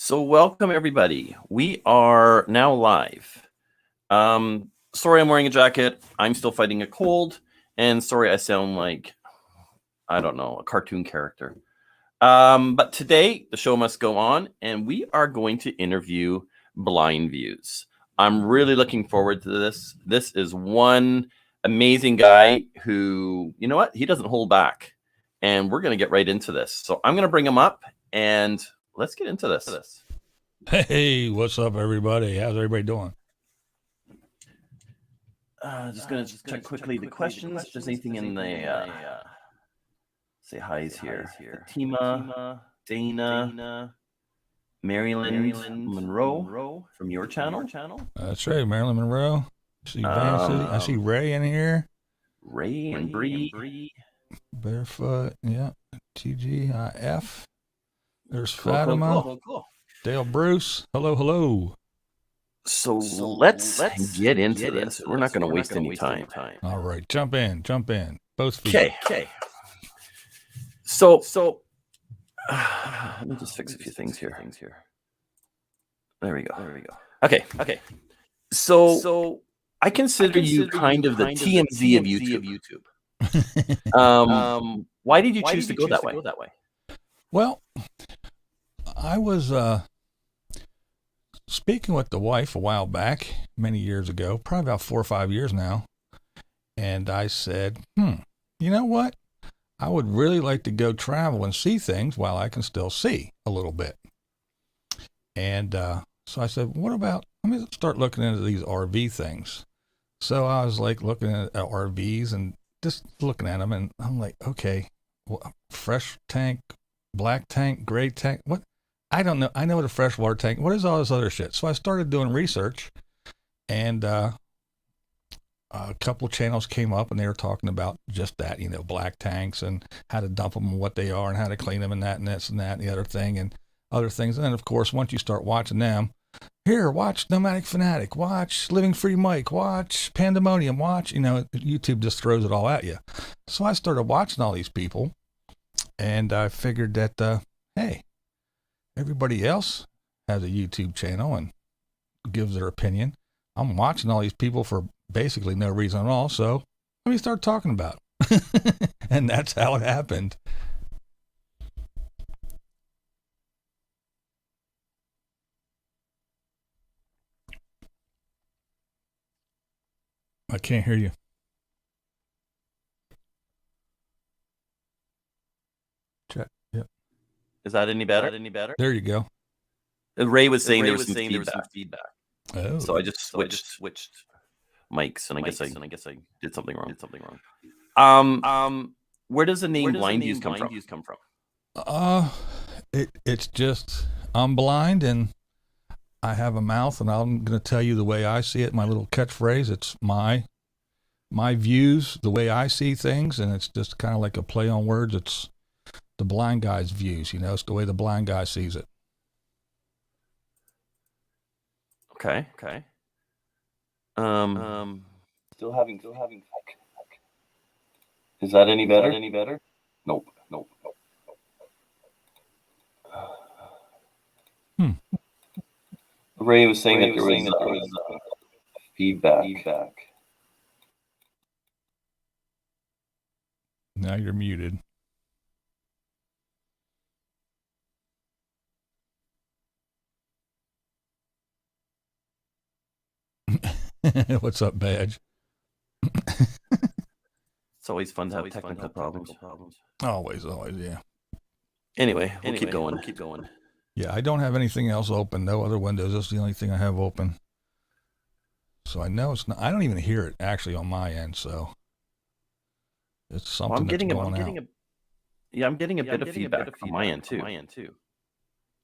So welcome everybody. We are now live. Sorry I'm wearing a jacket. I'm still fighting a cold, and sorry I sound like, I don't know, a cartoon character. But today the show must go on, and we are going to interview Blindviews. I'm really looking forward to this. This is one amazing guy who, you know what, he doesn't hold back, and we're going to get right into this. So I'm going to bring him up, and let's get into this. Hey, what's up, everybody? How's everybody doing? Just gonna check quickly the questions. If there's anything in the say hi's here. Fatima, Dana, Maryland Monroe from your channel. That's right, Marilyn Monroe. I see Vancity. I see Ray in here. Ray and Bree. Barefoot, yeah. TGIF. There's Fatima. Cool. Dale Bruce. Hello. So let's get into this. We're not going to waste any time. All right, jump in. Both feet. Okay. So let me just fix a few things here. There we go. Okay. So I consider you kind of the TMZ of YouTube. Why did you choose to go that way? Well, I was speaking with the wife a while back, many years ago, probably about 4 or 5 years now, and I said, you know what? I would really like to go travel and see things while I can still see a little bit. And so I said, what about, let me start looking into these RV things. So I was like looking at RVs and just looking at them, and I'm like, okay, well, fresh tank, black tank, gray tank, what? I don't know. I know what a freshwater tank, what is all this other shit? So I started doing research, and a couple of channels came up, and they were talking about just that, black tanks and how to dump them and what they are and how to clean them and that and this and that and the other thing and other things. And then, of course, once you start watching them, here, watch Nomadic Fanatic, watch Living Free Mike, watch Pandemonium, watch, YouTube just throws it all at you. So I started watching all these people, and I figured that, hey, everybody else has a YouTube channel and gives their opinion. I'm watching all these people for basically no reason at all, so let me start talking about it. And that's how it happened. I can't hear you. Check. Yep. Is that any better? There you go. Ray was saying there was some feedback. Oh. So I just switched mics, and I guess I did something wrong. Where does the name Blindviews come from? It's just, I'm blind and I have a mouth, and I'm going to tell you the way I see it. My little catchphrase. It's my views, the way I see things, and it's just kind of like a play on words. It's the blind guy's views. It's the way the blind guy sees it. Okay. Still having. Is that any better? Nope. Ray was saying that there was feedback. Now you're muted. What's up, Badge? It's always fun to have technical problems. Always, yeah. Anyway, we'll keep going. Yeah, I don't have anything else open. No other windows. That's the only thing I have open. So I know it's not. I don't even hear it actually on my end. So it's something I'm getting out. I'm getting a bit of feedback on my end too.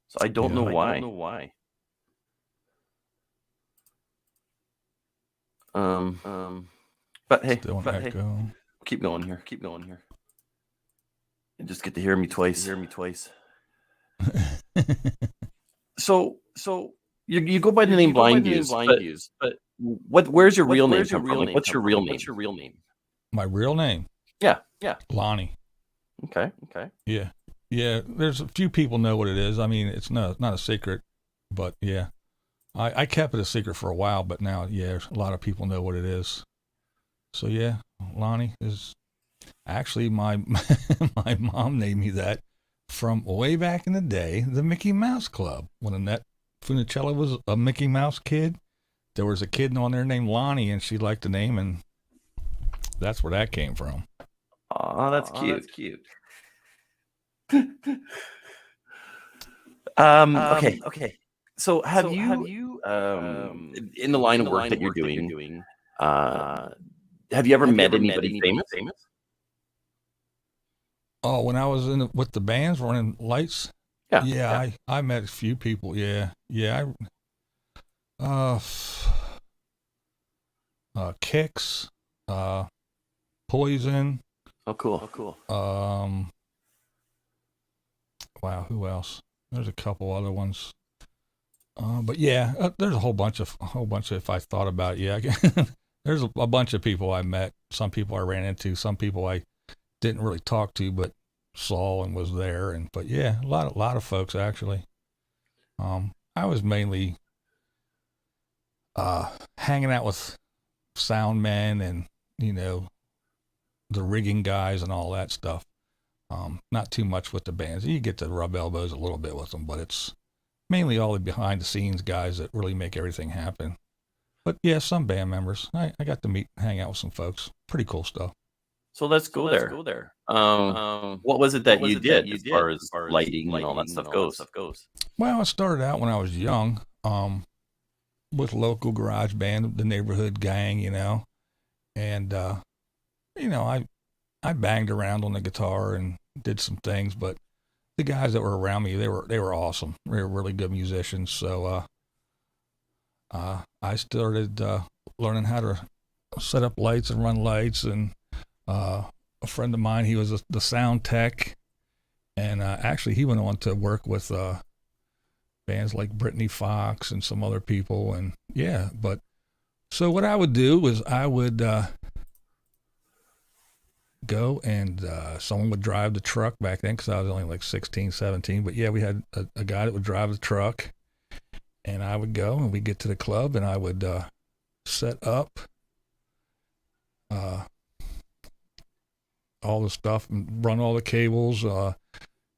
So I don't know why. But hey, keep going here. You just get to hear me twice. So you go by the name Blindviews, but where's your real name come from? What's your real name? My real name? Yeah. Lonnie. Okay. Yeah. There's a few people know what it is. I mean, it's not a secret. But yeah, I kept it a secret for a while, but now, yeah, a lot of people know what it is. So yeah, Lonnie is actually my my mom named me that from way back in the day, the Mickey Mouse Club. When Annette Funicello was a Mickey Mouse kid, there was a kid on there named Lonnie, and she liked the name, and that's where that came from. Oh, that's cute. That's cute. Okay. Okay. So have you, in the line of work that you're doing, have you ever met anybody famous? Oh, when I was with the bands running lights, Yeah. I met a few people. Yeah. Kicks, Poison. Oh, cool. Wow, who else? There's a couple other ones. But yeah, there's a whole bunch of. If I thought about it, yeah, there's a bunch of people I met. Some people I ran into. Some people I didn't really talk to, but saw and was there. But yeah, a lot of folks actually. I was mainly hanging out with sound men and the rigging guys and all that stuff. Not too much with the bands. You get to rub elbows a little bit with them, but it's mainly all the behind the scenes guys that really make everything happen. But yeah, some band members. I got to hang out with some folks. Pretty cool stuff. So let's go there. What was it that you did as far as lighting and all that stuff goes? Well, I started out when I was young, with local garage band, the neighborhood gang, and I banged around on the guitar and did some things, but the guys that were around me, they were awesome. They were really good musicians. So I started learning how to set up lights and run lights, and a friend of mine, he was the sound tech, and actually he went on to work with bands like Brittany Fox and some other people, and yeah. But so what I would do was I would go and someone would drive the truck back then, because I was only like 16, 17. But yeah, we had a guy that would drive the truck, and I would go and we'd get to the club, and I would set up all the stuff and run all the cables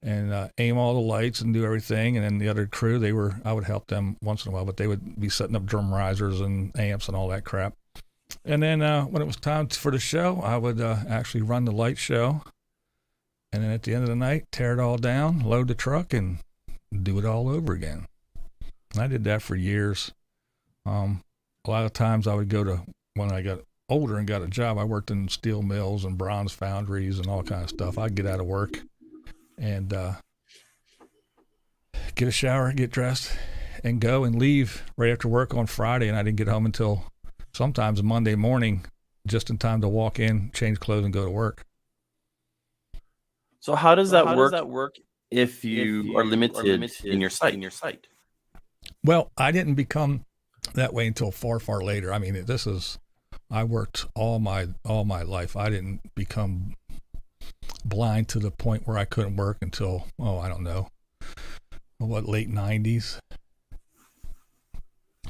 and aim all the lights and do everything. And then the other crew, I would help them once in a while, but they would be setting up drum risers and amps and all that crap. And then when it was time for the show, I would actually run the light show. And then at the end of the night, tear it all down, load the truck, and do it all over again. And I did that for years. A lot of times I would go to, when I got older and got a job, I worked in steel mills and bronze foundries and all kind of stuff. I'd get out of work and get a shower, get dressed, and go and leave right after work on Friday. And I didn't get home until sometimes Monday morning, just in time to walk in, change clothes, and go to work. So how does that work if you are limited in your sight? Well, I didn't become that way until far, far later. I mean, I worked all my life. I didn't become blind to the point where I couldn't work until, I don't know, late 90s.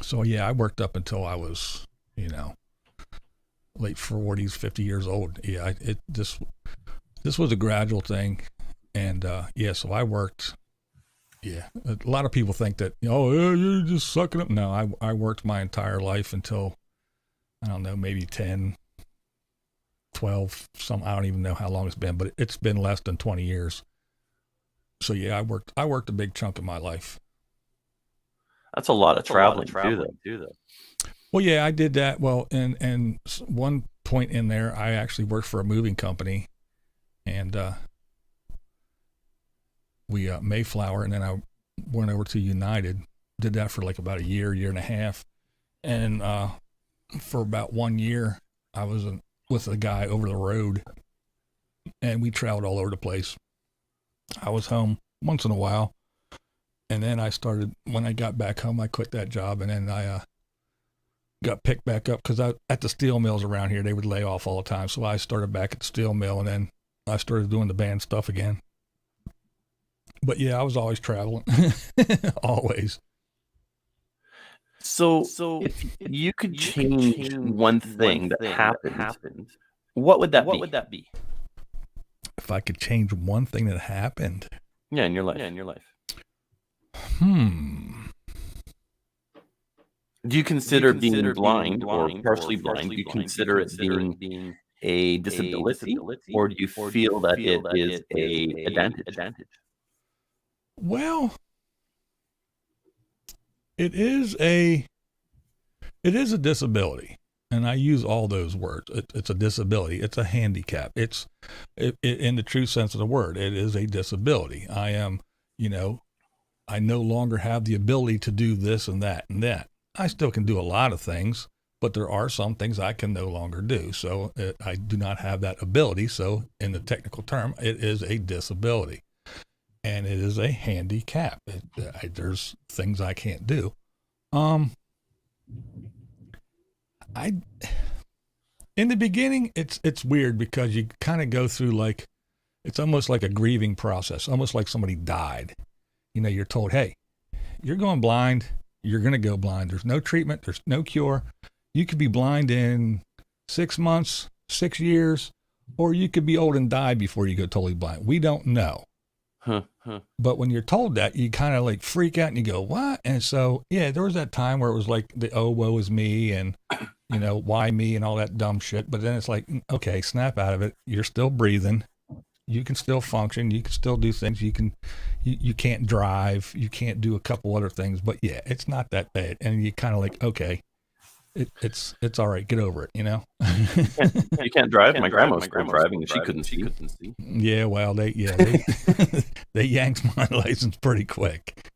So yeah, I worked up until I was, late 40s, 50 years old. Yeah, this was a gradual thing. And so I worked. Yeah, a lot of people think that, you're just sucking up. No, I worked my entire life until, I don't know, maybe 10, 12, I don't even know how long it's been, but it's been less than 20 years. So yeah, I worked a big chunk of my life. That's a lot of traveling too, though. Well, yeah, I did that. Well, and one point in there, I actually worked for a moving company, and we Mayflower, and then I went over to United. Did that for like about a year and a half, and for about 1 year, I was with a guy over the road, and we traveled all over the place. I was home once in a while, and then when I got back home, I quit that job, and then I got picked back up, because at the steel mills around here, they would lay off all the time. So I started back at the steel mill, and then I started doing the band stuff again. But yeah, I was always traveling, always. So if you could change one thing that happened, what would that be? If I could change one thing that happened. Yeah, in your life. Do you consider being blind or partially blind? Do you consider it being a disability, or do you feel that it is a advantage? Well, it is a disability, and I use all those words. It's a disability. It's a handicap. It's in the true sense of the word. It is a disability. I am, I no longer have the ability to do this and that and that. I still can do a lot of things, but there are some things I can no longer do. So I do not have that ability. So in the technical term, it is a disability, and it is a handicap. There's things I can't do. In the beginning, it's weird because you kind of go through it's almost like a grieving process, almost like somebody died. You're told, hey, you're going blind. You're going to go blind. There's no treatment. There's no cure. You could be blind in 6 months, 6 years, or you could be old and die before you go totally blind. We don't know. But when you're told that, you kind of freak out and you go, what? And so, yeah, there was that time where it was woe is me, and, why me and all that dumb shit. But then it's okay, snap out of it. You're still breathing. You can still function. You can still do things. You can't drive. You can't do a couple other things. But yeah, it's not that bad. And you kind of okay, it's all right. Get over it. You can't drive. My grandma was driving and she couldn't see. Yeah, well, they they yanked my license pretty quick.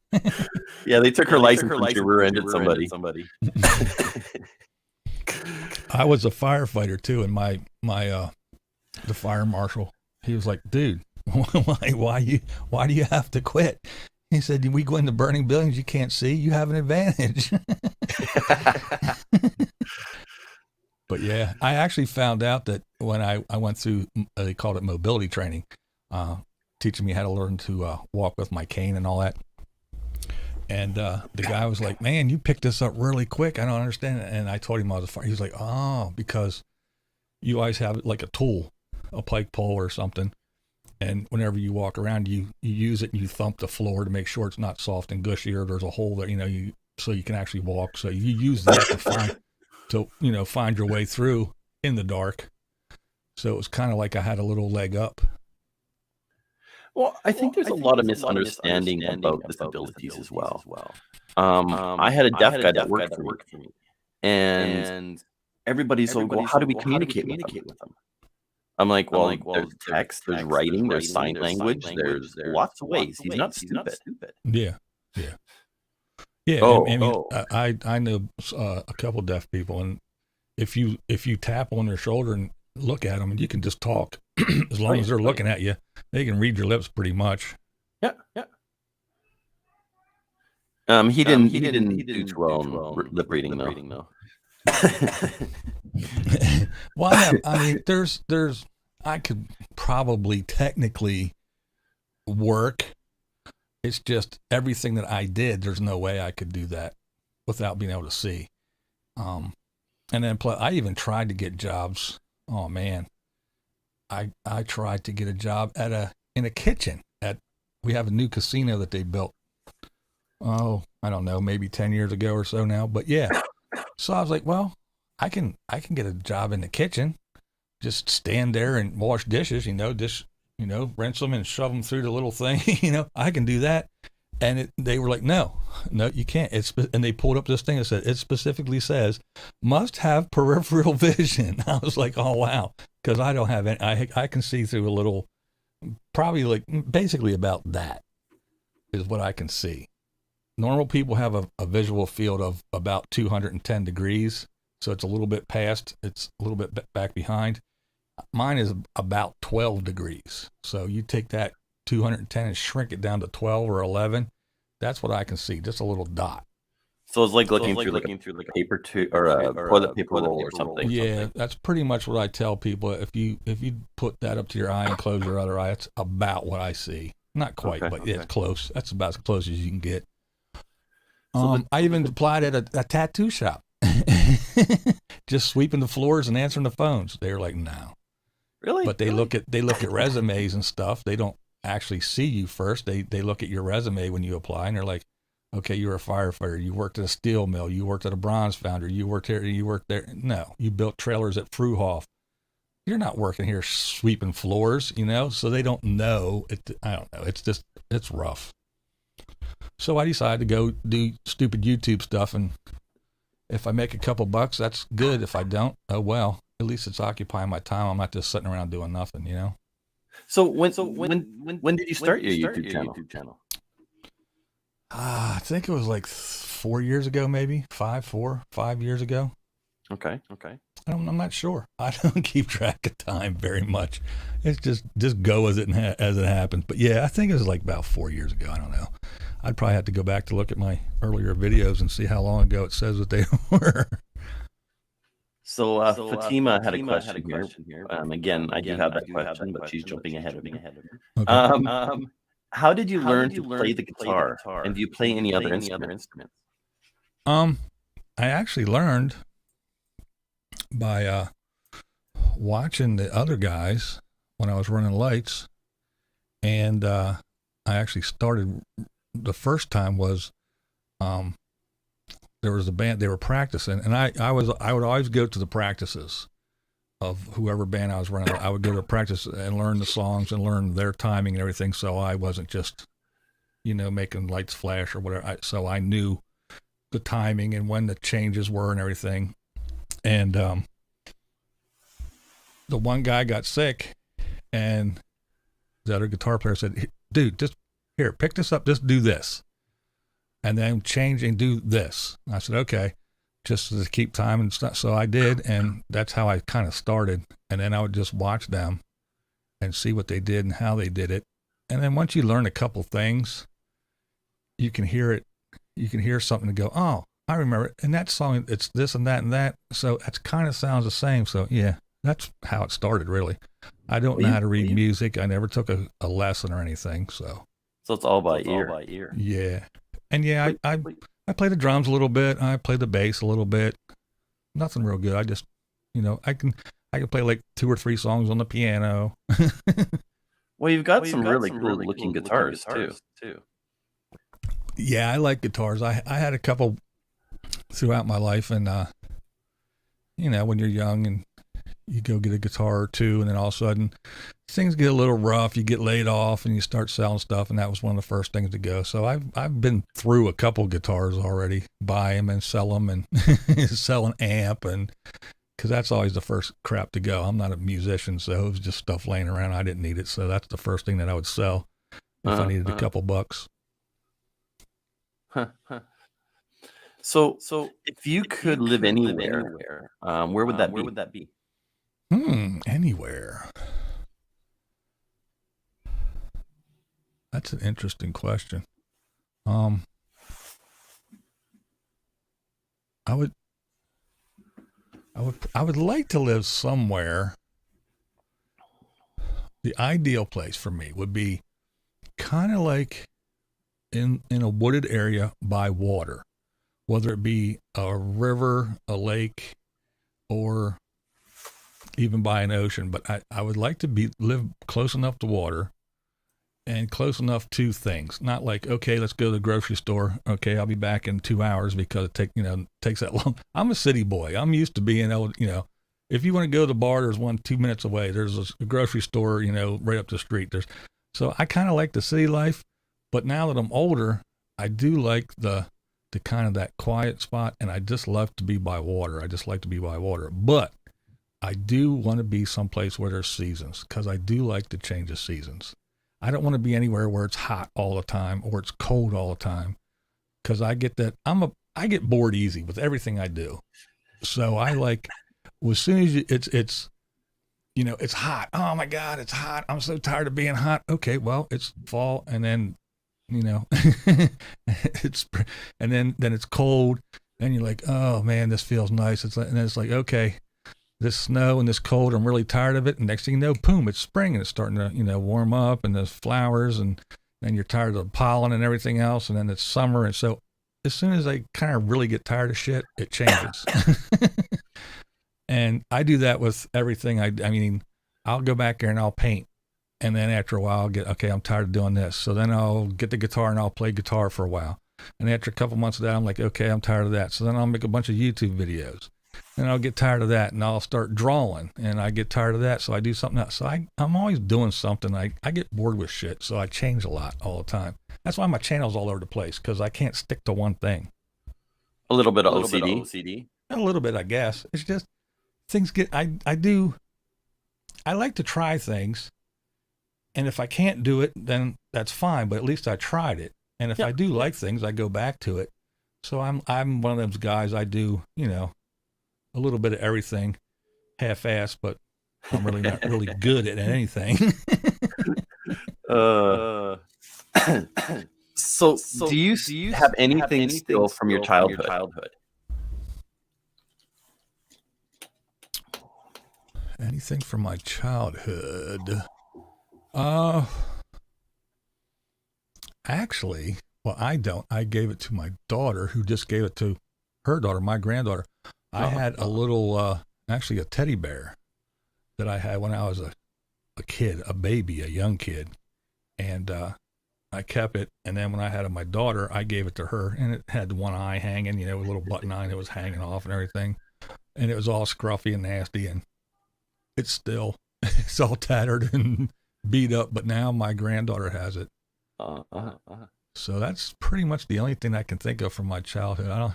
Yeah, they took her license when she rear-ended somebody. I was a firefighter too, and my the fire marshal, he was like, dude, why do you have to quit? He said, we go into burning buildings, you can't see, you have an advantage. But yeah, I actually found out that when I went through, they called it mobility training, teaching me how to learn to walk with my cane and all that. And the guy was like, man, you picked this up really quick. I don't understand it. And I told him I was a fire. He was like, oh, because you always have a tool, a pike pole or something. And whenever you walk around, you use it and you thump the floor to make sure it's not soft and gushy, or there's a hole there, so you can actually walk. So you use that to find your way through in the dark. So it was kind of like I had a little leg up. Well, I think there's a lot of misunderstanding about disabilities as well. I had a deaf guy that worked for me, and everybody's like, well, how do we communicate with them? I'm like, well, there's text, there's writing, there's sign language, there's lots of ways. He's not stupid. Yeah. I know a couple deaf people, and if you tap on their shoulder and look at them, and you can just talk as long as they're looking at you, they can read your lips pretty much. Yeah. He didn't do too well in lip reading though. Well, I mean, there's I could probably technically work. It's just everything that I did, there's no way I could do that without being able to see. And then plus, I even tried to get jobs. Oh man, I tried to get a job in a kitchen we have a new casino that they built. Oh, I don't know, maybe 10 years ago or so now. But yeah, so I was like, well, I can get a job in the kitchen, just stand there and wash dishes, rinse them and shove them through the little thing. I can do that. And they were like, no, you can't. And they pulled up this thing that said, it specifically says, must have peripheral vision. I was like, oh, wow. Because I don't have any, I can see through a little, probably basically about that is what I can see. Normal people have a visual field of about 210 degrees. So it's a little bit past, it's a little bit back behind. Mine is about 12 degrees. So you take that 210 and shrink it down to 12 or 11. That's what I can see, just a little dot. So it's like looking through like a paper tube or a toilet paper roll or something. Yeah, that's pretty much what I tell people. If you put that up to your eye and close your other eye, it's about what I see. Not quite, but it's close. That's about as close as you can get. I even applied at a tattoo shop, just sweeping the floors and answering the phones. They were like, no. Really? But they look at resumes and stuff. They don't actually see you first. They look at your resume when you apply, and they're like, okay, you're a firefighter. You worked at a steel mill. You worked at a bronze foundry. You worked here. You worked there. No, you built trailers at Fruhoff. You're not working here sweeping floors, so they don't know. I don't know. It's rough. So I decided to go do stupid YouTube stuff, and if I make a couple bucks, that's good. If I don't, oh well. At least it's occupying my time. I'm not just sitting around doing nothing, So when did you start your YouTube channel? I think it was like 4 years ago, maybe 5 years ago. Okay. I'm not sure. I don't keep track of time very much. It's just go as it happens. But yeah, I think it was like about 4 years ago. I don't know. I'd probably have to go back to look at my earlier videos and see how long ago it says that they were. So Fatima had a question here. Again, I do have that question, but she's jumping ahead of me. Okay. How did you learn to play the guitar? And do you play any other instruments? I actually learned by watching the other guys when I was running lights, and I actually started. The first time was there was a band, they were practicing, and I would always go to the practices of whoever band I was running. I would go to practice and learn the songs and learn their timing and everything, so I wasn't just making lights flash or whatever. So I knew the timing and when the changes were and everything. And the one guy got sick, and the other guitar player said, dude, just here, pick this up, just do this, and then change and do this. I said, okay, just to keep time and stuff. So I did, and that's how I kind of started. And then I would just watch them and see what they did and how they did it. And then once you learn a couple things, you can hear it. You can hear something and go, oh, I remember it. In that song, it's this and that and that. So it kind of sounds the same. So yeah, that's how it started, really. I don't know how to read music. I never took a lesson or anything. So it's all by ear. Yeah. And yeah, I play the drums a little bit. I play the bass a little bit. Nothing real good. I just, I can play like 2 or 3 songs on the piano. Well, you've got some really cool looking guitars too. Yeah, I like guitars. I had a couple throughout my life, and when you're young and you go get a guitar or two, and then all of a sudden things get a little rough, you get laid off and you start selling stuff, and that was one of the first things to go. So I've been through a couple guitars already, buy them and sell them, and sell an amp, and because that's always the first crap to go. I'm not a musician, so it was just stuff laying around. I didn't need it, so that's the first thing that I would sell if I needed a couple bucks. So if you could live anywhere, where would that be? Anywhere. That's an interesting question. I would like to live somewhere. The ideal place for me would be kind of like in a wooded area by water, whether it be a river, a lake, or even by an ocean. But I would like to live close enough to water and close enough to things. Not like, okay, let's go to the grocery store. Okay, I'll be back in 2 hours because it takes that long. I'm a city boy. I'm used to being able, if you want to go to the bar, there's one 2 minutes away. There's a grocery store, right up the street. So I kind of like the city life, but now that I'm older, I do like the kind of that quiet spot, and I just love to be by water. I just like to be by water, but I do want to be someplace where there's seasons, because I do like to change the seasons. I don't want to be anywhere where it's hot all the time or it's cold all the time, because I get that I get bored easy with everything I do. So I like, as soon as it's hot. Oh my God, it's hot. I'm so tired of being hot. Okay, well, it's fall, and then it's and then it's cold, and you're like, oh man, this feels nice. And then it's like, okay, this snow and this cold, I'm really tired of it. And next thing you know, boom, it's spring, and it's starting to warm up, and there's flowers, and then you're tired of the pollen and everything else, and then it's summer. And so as soon as I kind of really get tired of shit, it changes. And I do that with everything. I mean, I'll go back there and I'll paint. And then after a while, I'll get, okay, I'm tired of doing this. So then I'll get the guitar and I'll play guitar for a while. And after a couple months of that, I'm like, okay, I'm tired of that. So then I'll make a bunch of YouTube videos. And I'll get tired of that, and I'll start drawing, and I get tired of that, so I do something else. So I'm always doing something. I get bored with shit, so I change a lot all the time. That's why my channel's all over the place, because I can't stick to one thing. A little bit of OCD. A little bit, I guess. It's just things get. I like to try things, and if I can't do it, then that's fine. But at least I tried it, and if I do like things, I go back to it. So I'm one of those guys. I do, a little bit of everything, half-assed, but I'm really not really good at anything. So do you have anything still from your childhood? Anything from my childhood? Actually, well, I don't. I gave it to my daughter, who just gave it to her daughter, my granddaughter. I had a little, actually a teddy bear that I had when I was a kid, a baby, a young kid. And I kept it. And then when I had my daughter, I gave it to her. And it had one eye hanging, with a little button eye, and it was hanging off and everything. And it was all scruffy and nasty. And it's all tattered and beat up. But now my granddaughter has it. So that's pretty much the only thing I can think of from my childhood.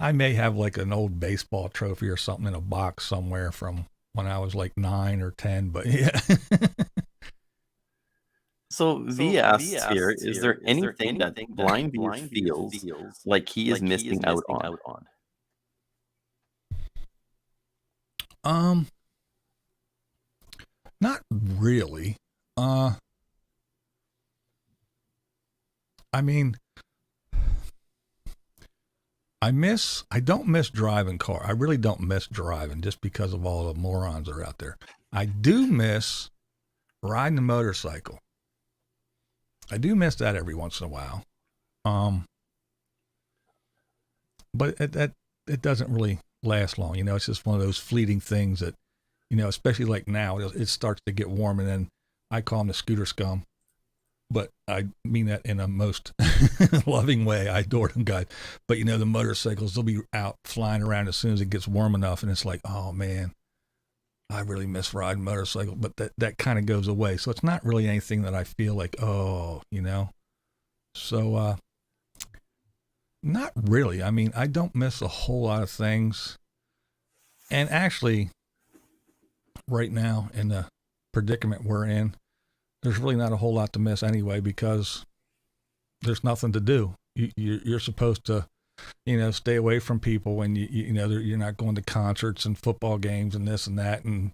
I may have like an old baseball trophy or something in a box somewhere from when I was like 9 or 10, but yeah. So V asks here, is there anything that Blindviews feels like he is missing out on? Not really. I mean, I don't miss driving car. I really don't miss driving just because of all the morons that are out there. I do miss riding a motorcycle. I do miss that every once in a while. But it doesn't really last long. It's just one of those fleeting things that, especially like now, it starts to get warm, and then I call them the scooter scum. But I mean that in a most loving way. I adore them guys. But, the motorcycles, they'll be out flying around as soon as it gets warm enough. And it's like, oh, man, I really miss riding motorcycle. But that kind of goes away. So it's not really anything that I feel like, oh, So not really. I mean, I don't miss a whole lot of things. And actually, right now, in the predicament we're in, there's really not a whole lot to miss anyway, because there's nothing to do. You're supposed to, stay away from people when you're not going to concerts and football games and this and that, and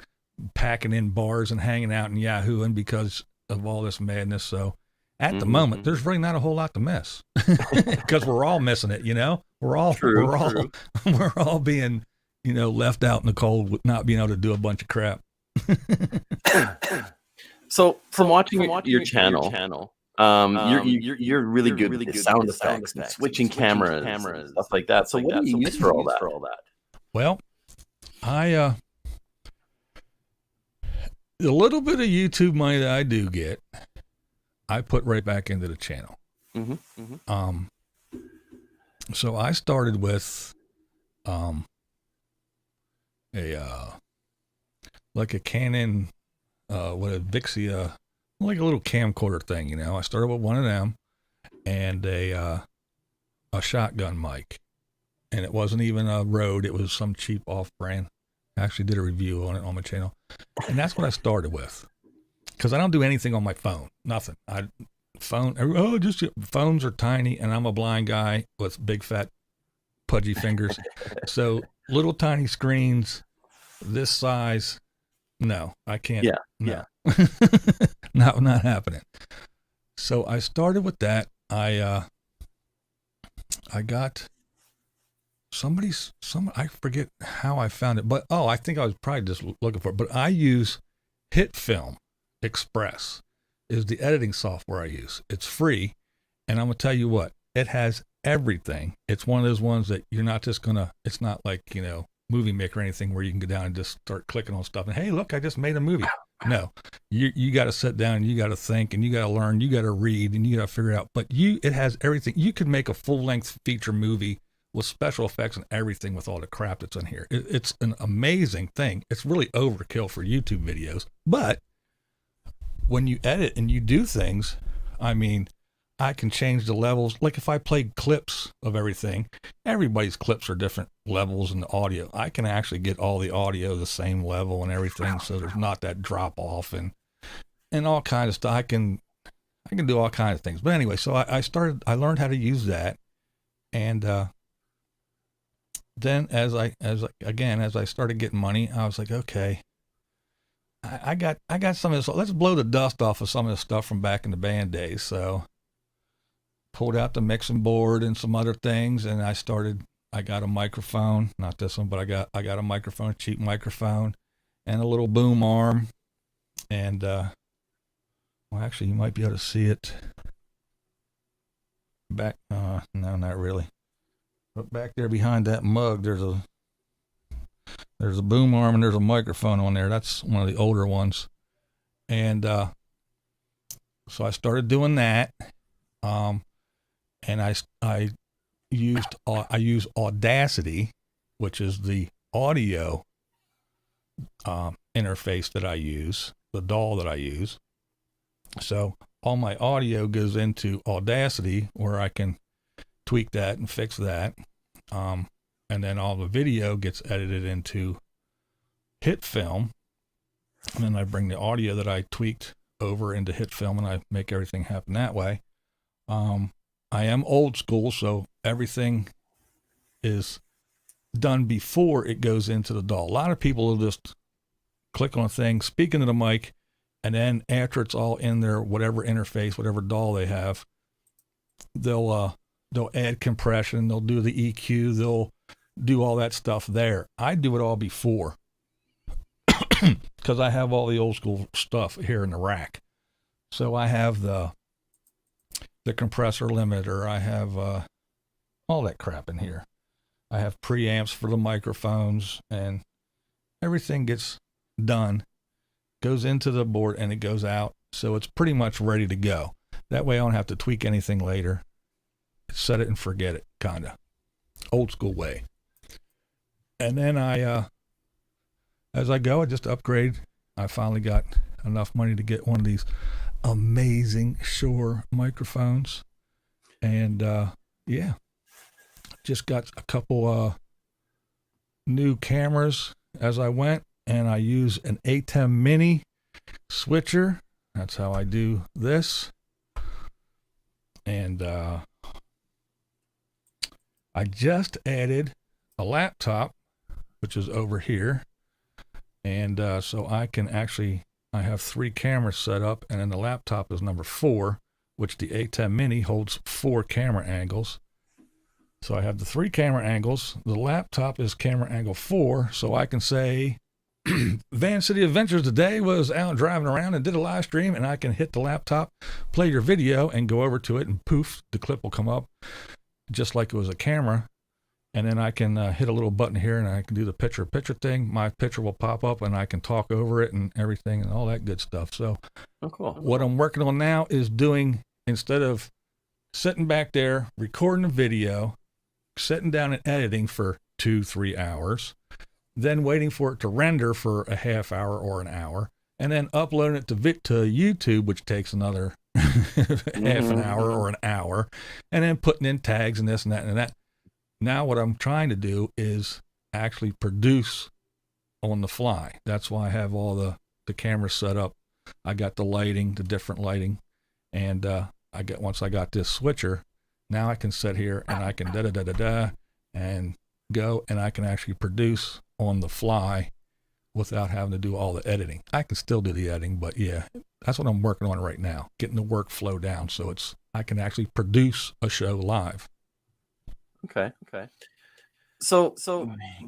packing in bars and hanging out and yahooing because of all this madness. So at the moment, there's really not a whole lot to miss, because we're all missing it. We're all being, left out in the cold with not being able to do a bunch of crap. So from watching your channel, you're really good with sound effects and switching cameras and stuff like that. So what do you use for all that? Well, a little bit of YouTube money that I do get, I put right back into the channel. So I started with like a Canon, what a Vixia, like a little camcorder thing, I started with one of them and a shotgun mic, and it wasn't even a Rode. It was some cheap off-brand. I actually did a review on it on my channel, and that's what I started with, because I don't do anything on my phone, nothing. Phones are tiny, and I'm a blind guy with big fat pudgy fingers. So little tiny screens this size, no, I can't. No. Not happening. So I started with that. I got I forget how I found it, but I think I was probably just looking for it. But I use HitFilm Express is the editing software I use. It's free, and I'm gonna tell you what, it has everything. It's one of those ones that you're not just gonna, it's not like, Movie Maker or anything where you can go down and just start clicking on stuff and, hey, look, I just made a movie. No, you got to sit down and you got to think and you got to learn, you got to read and you got to figure it out. But it has everything. You could make a full-length feature movie with special effects and everything with all the crap that's in here. It's an amazing thing. It's really overkill for YouTube videos. But when you edit and you do things, I mean, I can change the levels. Like if I played clips of everything, everybody's clips are different levels in the audio. I can actually get all the audio the same level and everything, so there's not that drop off and all kinds of stuff. I can do all kinds of things. But anyway, so I learned how to use that, and then as I started getting money, I was like, okay, I got some of this. Let's blow the dust off of some of the stuff from back in the band days. So pulled out the mixing board and some other things, and I got a microphone, not this one, but I got a microphone, a cheap microphone, and a little boom arm, and well, actually, you might be able to see it back. No, not really. But back there behind that mug, there's a boom arm and there's a microphone on there. That's one of the older ones, and so I started doing that. And I use Audacity, which is the audio interface that I use, the DAW that I use. So all my audio goes into Audacity, where I can tweak that and fix that. And then all the video gets edited into HitFilm. And then I bring the audio that I tweaked over into HitFilm, and I make everything happen that way. I am old school, so everything is done before it goes into the DAW. A lot of people will just click on a thing, speak into the mic, and then after it's all in their whatever interface, whatever DAW they have, they'll add compression, they'll do the EQ, they'll do all that stuff there. I do it all before because I have all the old school stuff here in the rack. So I have the compressor limiter, I have all that crap in here. I have preamps for the microphones, and everything gets done, goes into the board, and it goes out. So it's pretty much ready to go. That way I don't have to tweak anything later. Set it and forget it, kind of. Old school way. And then as I go, I just upgrade. I finally got enough money to get one of these amazing Shure microphones, and yeah, just got a couple new cameras as I went, and I use an ATEM mini switcher. That's how I do this. And I just added a laptop, which is over here, and so I can actually, I have 3 cameras set up, and then the laptop is number 4, which the ATEM mini holds 4 camera angles. So I have the 3 camera angles. The laptop is camera angle 4, so I can say Vancity Adventures today was out driving around and did a live stream, and I can hit the laptop, play your video, and go over to it, and poof, the clip will come up just like it was a camera. And then I can hit a little button here, and I can do the picture thing. My picture will pop up, and I can talk over it and everything and all that good stuff. So cool. What I'm working on now is doing, instead of sitting back there, recording a video, sitting down and editing for 2-3 hours, then waiting for it to render for a half hour or an hour, and then uploading it to YouTube, which takes another half an hour or an hour, and then putting in tags and this and that and that. Now what I'm trying to do is actually produce on the fly. That's why I have all the cameras set up. I got the lighting, the different lighting, and once I got this switcher, now I can sit here and I can da-da-da-da-da and go, and I can actually produce on the fly without having to do all the editing. I can still do the editing, but yeah, that's what I'm working on right now, getting the workflow down so I can actually produce a show live. Okay. So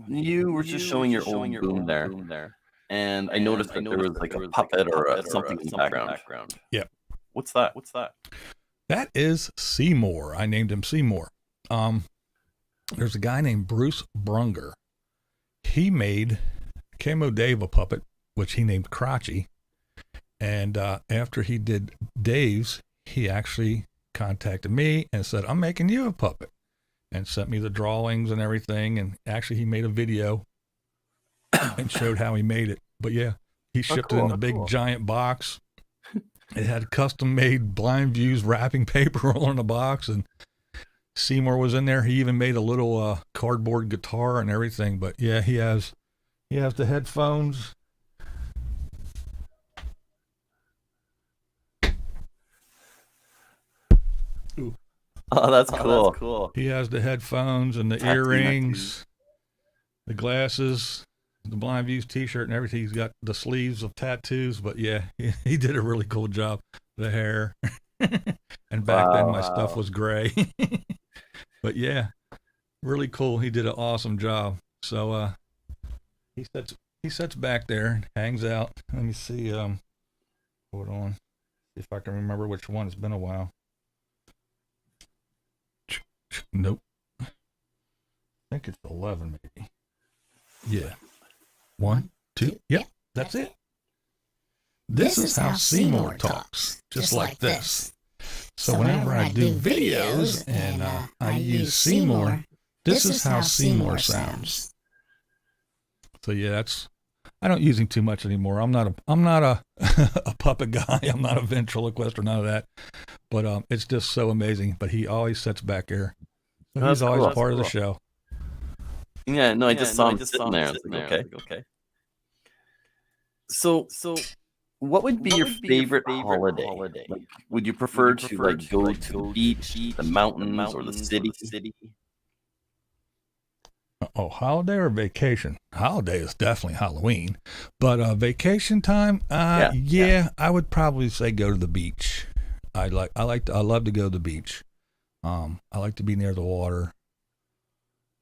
you were just showing your own boom there, and I noticed that there was like a puppet or something in the background. Yeah. What's that? That is Seymour. I named him Seymour. There's a guy named Bruce Brunger. He made Camo Dave a puppet, which he named Crotchy. And after he did Dave's, he actually contacted me and said, I'm making you a puppet, and sent me the drawings and everything. And actually, he made a video and showed how he made it. But yeah, he shipped it in a big giant box. It had custom made Blindviews wrapping paper all in the box, and Seymour was in there. He even made a little cardboard guitar and everything. But yeah, he has the headphones. Ooh. Oh, that's cool. He has the headphones and the earrings, the glasses, the Blindviews t-shirt and everything. He's got the sleeves of tattoos. But yeah, he did a really cool job. The hair. And back then my stuff was gray. But yeah, really cool. He did an awesome job. So he sits back there and hangs out. Let me see. Hold on. See if I can remember which one. It's been a while. Nope. I think it's 11 maybe. Yeah. 1, 2. Yep, that's it. This is how Seymour talks, just like this. So whenever I do videos and I use Seymour, this is how Seymour sounds. So yeah, I don't use him too much anymore. I'm not a a puppet guy. I'm not a ventriloquist or none of that. But it's just so amazing. But he always sits back there. So he's always part of the show. Yeah, no, I just saw him sitting there. Okay. So what would be your favorite holiday? Like, would you prefer to go to the beach, the mountains, or the city? Oh, holiday or vacation? Holiday is definitely Halloween, but vacation time, yeah, I would probably say go to the beach. I love to go to the beach. I like to be near the water,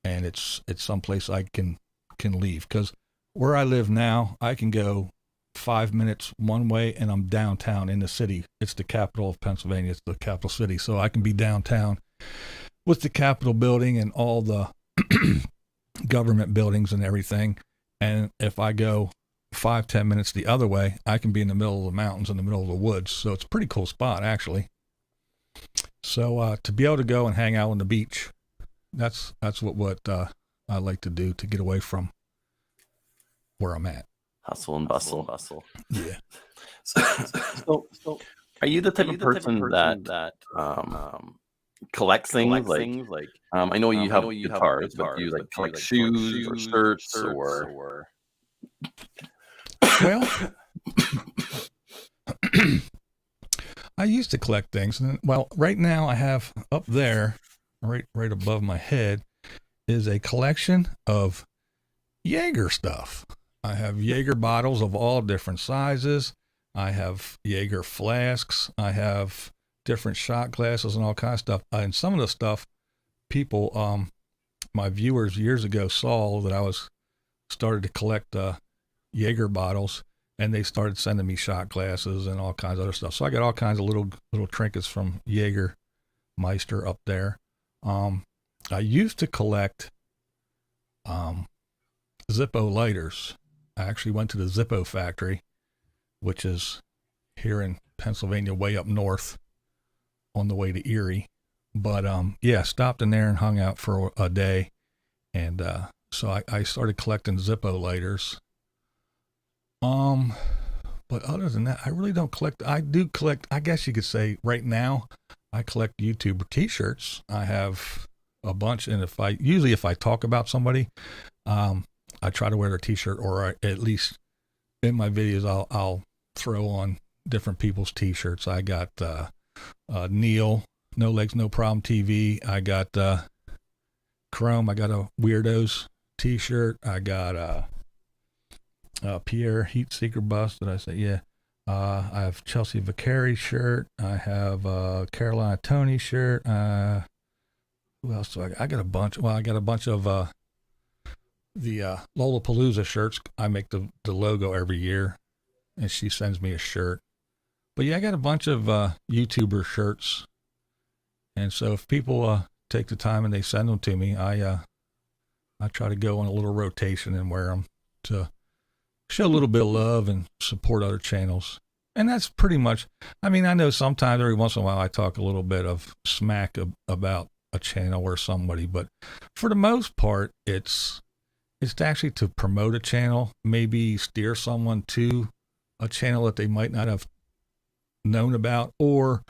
and it's someplace I can leave, because where I live now, I can go 5 minutes one way and I'm downtown in the city. It's the capital of Pennsylvania. It's the capital city, so I can be downtown with the Capitol building and all the government buildings and everything. And if I go 5-10 minutes the other way, I can be in the middle of the mountains, in the middle of the woods. So it's a pretty cool spot, actually. So to be able to go and hang out on the beach, that's what I like to do, to get away from where I'm at. Hustle and bustle. Yeah. So are you the type of person that collects things? Like I know you have guitars, but do you like collect shoes or shirts or? Well, I used to collect things, and right now I have up there, right above my head, is a collection of Jaeger stuff. I have Jaeger bottles of all different sizes. I have Jaeger flasks. I have different shot glasses and all kinds of stuff. And some of the stuff people, my viewers years ago saw that I started to collect Jaeger bottles, and they started sending me shot glasses and all kinds of other stuff. So I got all kinds of little trinkets from Jaeger Meister up there. I used to collect Zippo lighters. I actually went to the Zippo factory, which is here in Pennsylvania, way up north on the way to Erie. But stopped in there and hung out for a day. And so I started collecting Zippo lighters. But other than that, I really don't collect. I do collect, I guess you could say right now, I collect YouTuber t-shirts. I have a bunch. And if I talk about somebody, I try to wear their t-shirt, or at least in my videos, I'll throw on different people's t-shirts. I got Neil, No Legs, No Problem TV. I got Chrome. I got a Weirdos t-shirt. I got Pierre Heat Seeker Bust. Did I say? Yeah. I have Chelsea Vicari shirt. I have Carolina Tony shirt. Who else do I got? I got a bunch. Well, I got a bunch of the Lollapalooza shirts. I make the logo every year, and she sends me a shirt. But yeah, I got a bunch of YouTuber shirts. And so if people take the time and they send them to me, I try to go on a little rotation and wear them to show a little bit of love and support other channels. And that's pretty much, I mean, I know sometimes every once in a while I talk a little bit of smack about a channel or somebody, but for the most part, it's actually to promote a channel, maybe steer someone to a channel that they might not have known about, or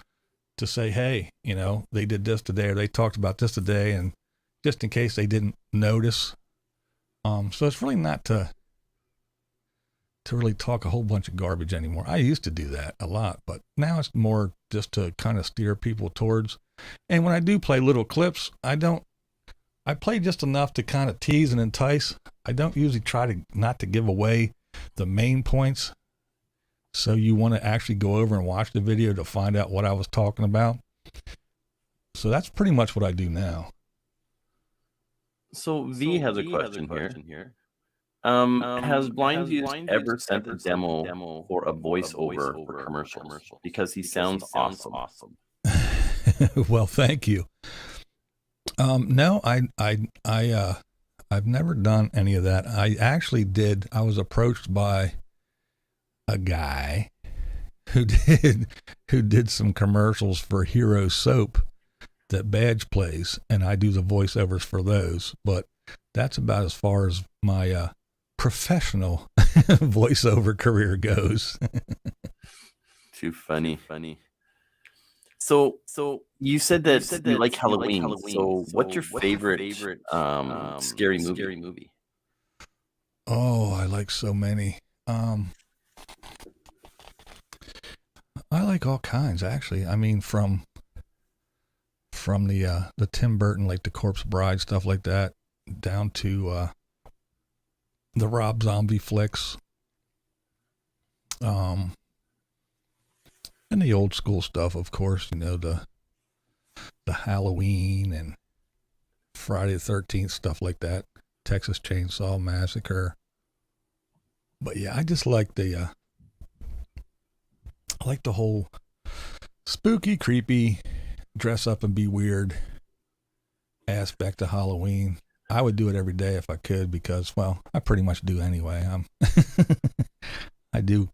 to say, hey, you know, they did this today, or they talked about this today, and just in case they didn't notice. So it's really not to really talk a whole bunch of garbage anymore. I used to do that a lot, but now it's more just to kind of steer people towards. And when I do play little clips, I play just enough to kind of tease and entice. I don't usually try to not to give away the main points. So you want to actually go over and watch the video to find out what I was talking about. So that's pretty much what I do now. So V has a question here. Has Blindviews ever sent a demo for a voiceover for commercials? Because he sounds awesome. Well, thank you. No, I've never done any of that. I actually did. I was approached by a guy who did some commercials for Hero Soap that Badge plays, and I do the voiceovers for those. But that's about as far as my professional voiceover career goes. Too funny. So you said that you like Halloween. So what's your favorite scary movie? Oh, I like so many. I like all kinds, actually. I mean, from the Tim Burton, like the Corpse Bride, stuff like that, down to the Rob Zombie flicks, and the old school stuff, of course. You know, the Halloween and Friday the 13th, stuff like that, Texas Chainsaw Massacre. But yeah, I just like the whole spooky, creepy, dress up and be weird aspect of Halloween. I would do it every day if I could, because, well, I pretty much do anyway. I do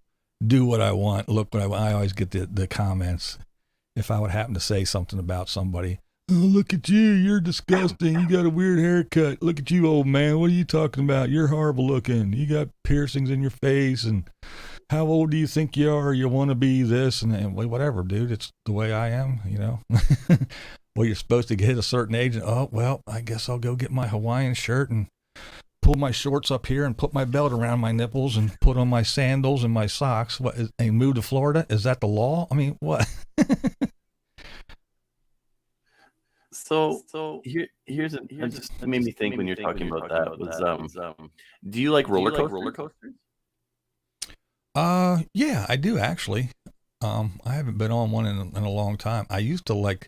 what I want, look what I want. I always get the comments if I would happen to say something about somebody. Oh, look at you, you're disgusting. You got a weird haircut. Look at you, old man. What are you talking about? You're horrible looking. You got piercings in your face, and how old do you think you are? You want to be this and whatever, dude. It's the way I am, you know. Well, you're supposed to hit a certain age, and oh, well, I guess I'll go get my Hawaiian shirt and pull my shorts up here and put my belt around my nipples and put on my sandals and my socks. What, and move to Florida? Is that the law? I mean, what? So here's it just made me think when you're talking about that was do you like roller coasters? Yeah, I do actually. I haven't been on one in a long time. I used to like,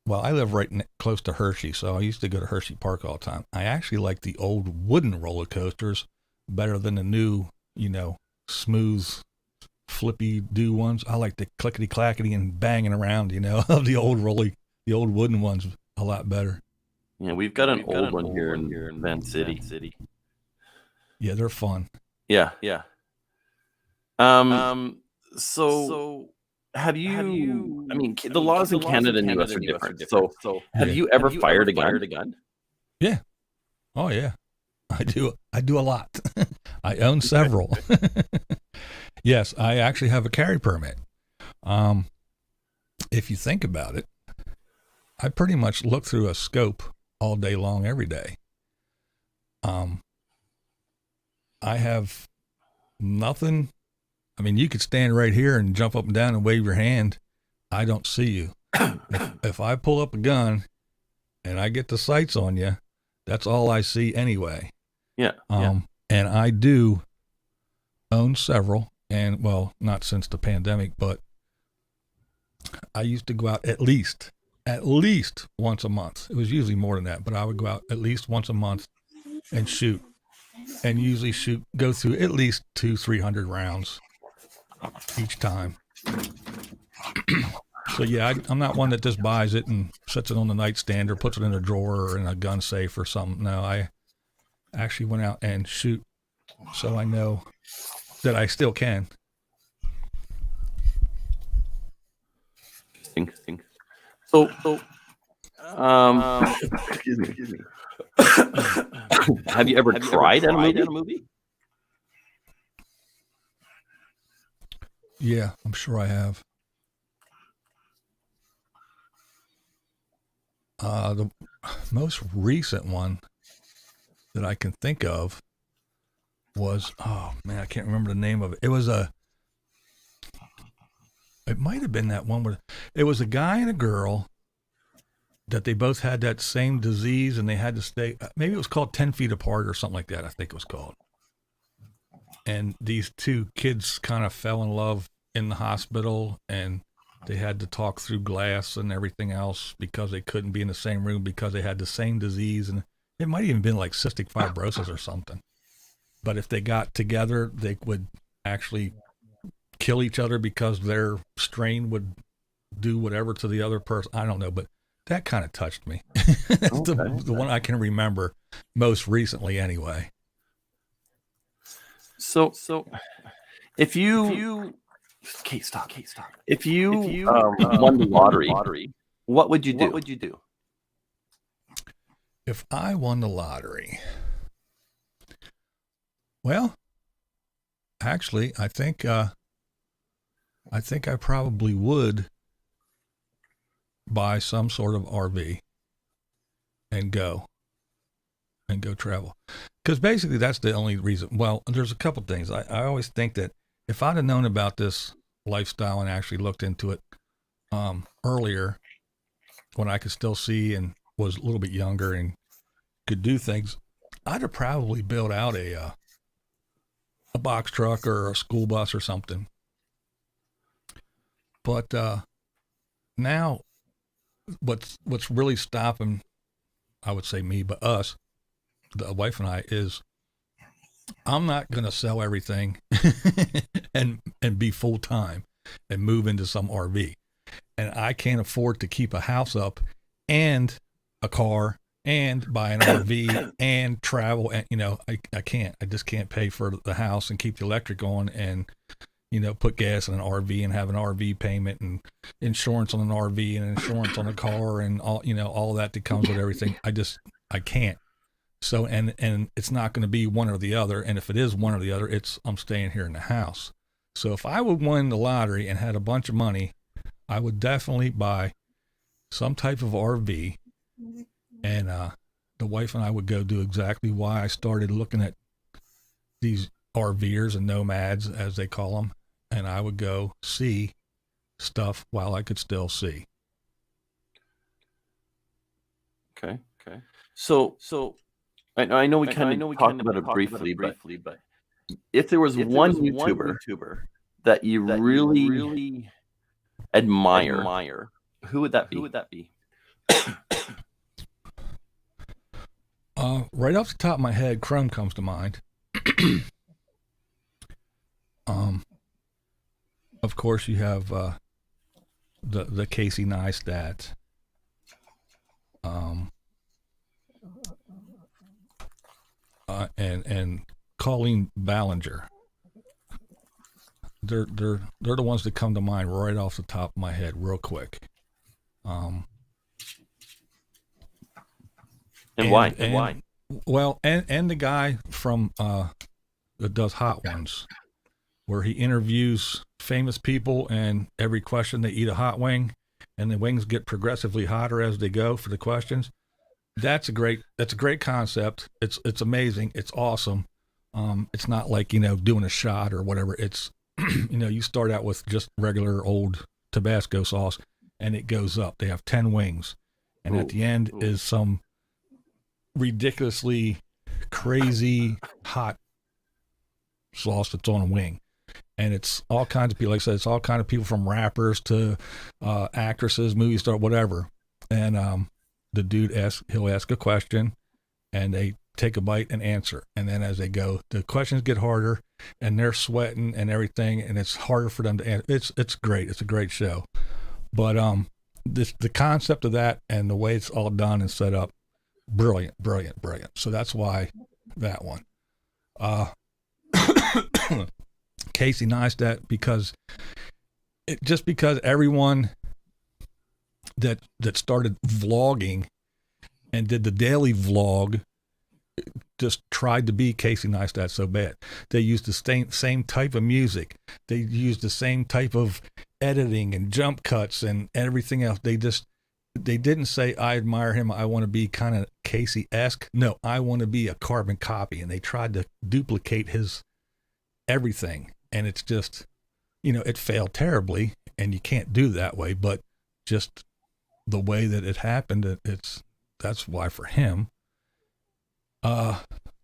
well, I live right close to Hershey, so I used to go to Hershey Park all the time. I actually like the old wooden roller coasters better than the new, you know, smooth, flippy do ones. I like the clickety clackety and banging around, you know, of the old wooden ones a lot better. Yeah, we've got an old one here in Vancity. Yeah, they're fun. Yeah. So have you? I mean, the laws in Canada and US are different. So have you ever fired a gun? Yeah. Oh yeah. I do a lot. I own several. Yes, I actually have a carry permit. If you think about it, I pretty much look through a scope all day long, every day. I have nothing. I mean, you could stand right here and jump up and down and wave your hand. I don't see you. If I pull up a gun and I get the sights on you, that's all I see anyway. Yeah. And I do own several, and well, not since the pandemic, but I used to go out at least once a month. It was usually more than that, but I would go out at least once a month and shoot, and usually go through at least 200-300 rounds each time. So yeah, I'm not one that just buys it and sets it on the nightstand or puts it in a drawer or in a gun safe or something. No, I actually went out and shoot, so I know that I still can. Interesting. So, excuse me. Have you ever cried at a movie? Yeah, I'm sure I have. The most recent one that I can think of was, oh man, I can't remember the name of it. It might have been that one where it was a guy and a girl that they both had that same disease and they had to stay, maybe it was called 10 Feet Apart or something like that, I think it was called. And these two kids kind of fell in love in the hospital, and they had to talk through glass and everything else because they couldn't be in the same room because they had the same disease. And it might even been like cystic fibrosis or something. But if they got together, they would actually kill each other because their strain would do whatever to the other person. I don't know, but that kind of touched me. It's the one I can remember most recently anyway. So if you stop. If you won the lottery, what would you do? If I won the lottery, well, actually, I think I probably would buy some sort of RV and go travel. Because basically that's the only reason. Well, there's a couple things. I always think that if I'd have known about this lifestyle and actually looked into it earlier, when I could still see and was a little bit younger and could do things, I'd have probably built out a box truck or a school bus or something. But now what's really stopping, I would say me, but us, the wife and I, is I'm not going to sell everything and be full time and move into some RV. And I can't afford to keep a house up and a car and buy an RV and travel. And, I can't. I just can't pay for the house and keep the electric on and, put gas in an RV and have an RV payment and insurance on an RV and insurance on a car and all that comes with everything. I can't. So, and it's not going to be one or the other. And if it is one or the other, I'm staying here in the house. So if I would win the lottery and had a bunch of money, I would definitely buy some type of RV, and the wife and I would go do exactly why I started looking at these RVers and nomads, as they call them, and I would go see stuff while I could still see. Okay. So I know we kind of talked about it briefly, but if there was one YouTuber that you really admire, who would that be? Right off the top of my head, Chrome comes to mind. Of course, you have the Casey Neistat. And Colleen Ballinger. They're the ones that come to mind right off the top of my head, real quick. And why? Well, and the guy from that does Hot Ones, where he interviews famous people, and every question they eat a hot wing, and the wings get progressively hotter as they go for the questions. That's a great concept. It's amazing. It's awesome. It's not like, doing a shot or whatever. It's, you start out with just regular old Tabasco sauce and it goes up. They have 10 wings. And at the end is some ridiculously crazy hot sauce that's on a wing. And it's all kinds of people. Like I said, it's all kinds of people, from rappers to actresses, movie stars, whatever. And the dude he'll ask a question, and they take a bite and answer. And then as they go, the questions get harder, and they're sweating and everything, and it's harder for them to answer. It's great. It's a great show. But the concept of that and the way it's all done and set up, brilliant. So that's why that one. Casey Neistat, because everyone that started vlogging and did the daily vlog just tried to be Casey Neistat so bad. They used the same type of music. They used the same type of editing and jump cuts and everything else. They didn't say, I admire him, I want to be kind of Casey-esque. No, I want to be a carbon copy. And they tried to duplicate his everything. And it's just, it failed terribly, and you can't do that way, but just the way that it happened, that's why for him.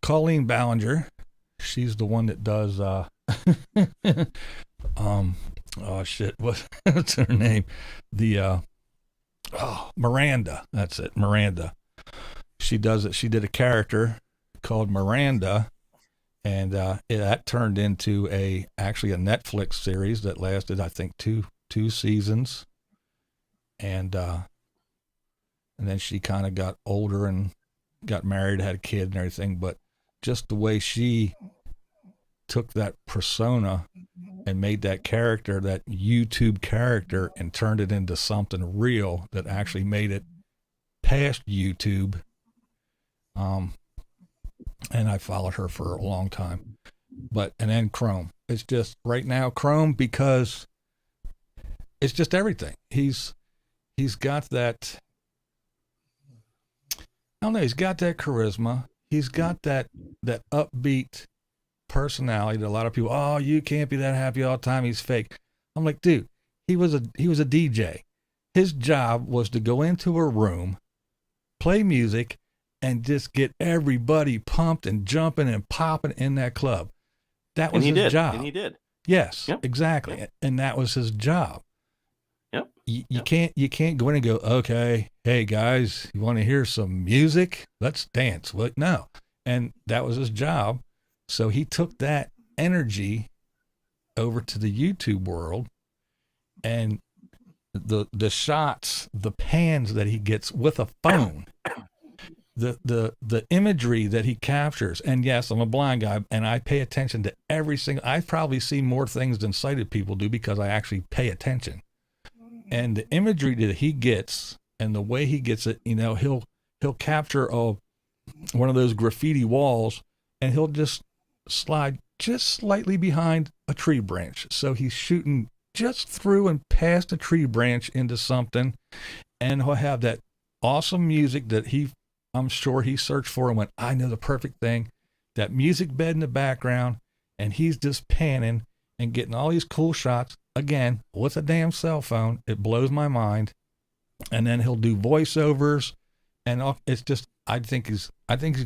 Colleen Ballinger, she's the one that does, oh shit, what's her name? Miranda, that's it, Miranda. She does it. She did a character called Miranda, and that turned into actually a Netflix series that lasted, I think, two seasons, and then she kind of got older and got married, had a kid and everything, but just the way she took that persona and made that character, that YouTube character, and turned it into something real that actually made it past YouTube. And I followed her for a long time. And then Chrome. It's just right now Chrome, because it's just everything. He's got that, I don't know, he's got that charisma. He's got that upbeat personality that a lot of people, oh, you can't be that happy all the time, he's fake. I'm like, dude, he was a DJ. His job was to go into a room, play music, and just get everybody pumped and jumping and popping in that club. That was his job. And he did. Yes, yep. Exactly. Yep. And that was his job. Yep. You can't go in and go, okay, hey guys, you want to hear some music? Let's dance. Well, no. And that was his job. So he took that energy over to the YouTube world, and the shots, the pans that he gets with a phone, the imagery that he captures. And yes, I'm a blind guy, and I pay attention to every single, I probably see more things than sighted people do because I actually pay attention. And the imagery that he gets and the way he gets it, he'll capture one of those graffiti walls, and he'll just slide just slightly behind a tree branch. So he's shooting just through and past a tree branch into something, and he'll have that awesome music that I'm sure he searched for and went, I know the perfect thing, that music bed in the background, and he's just panning and getting all these cool shots, again, with a damn cell phone. It blows my mind. And then he'll do voiceovers, and it's just, I think he's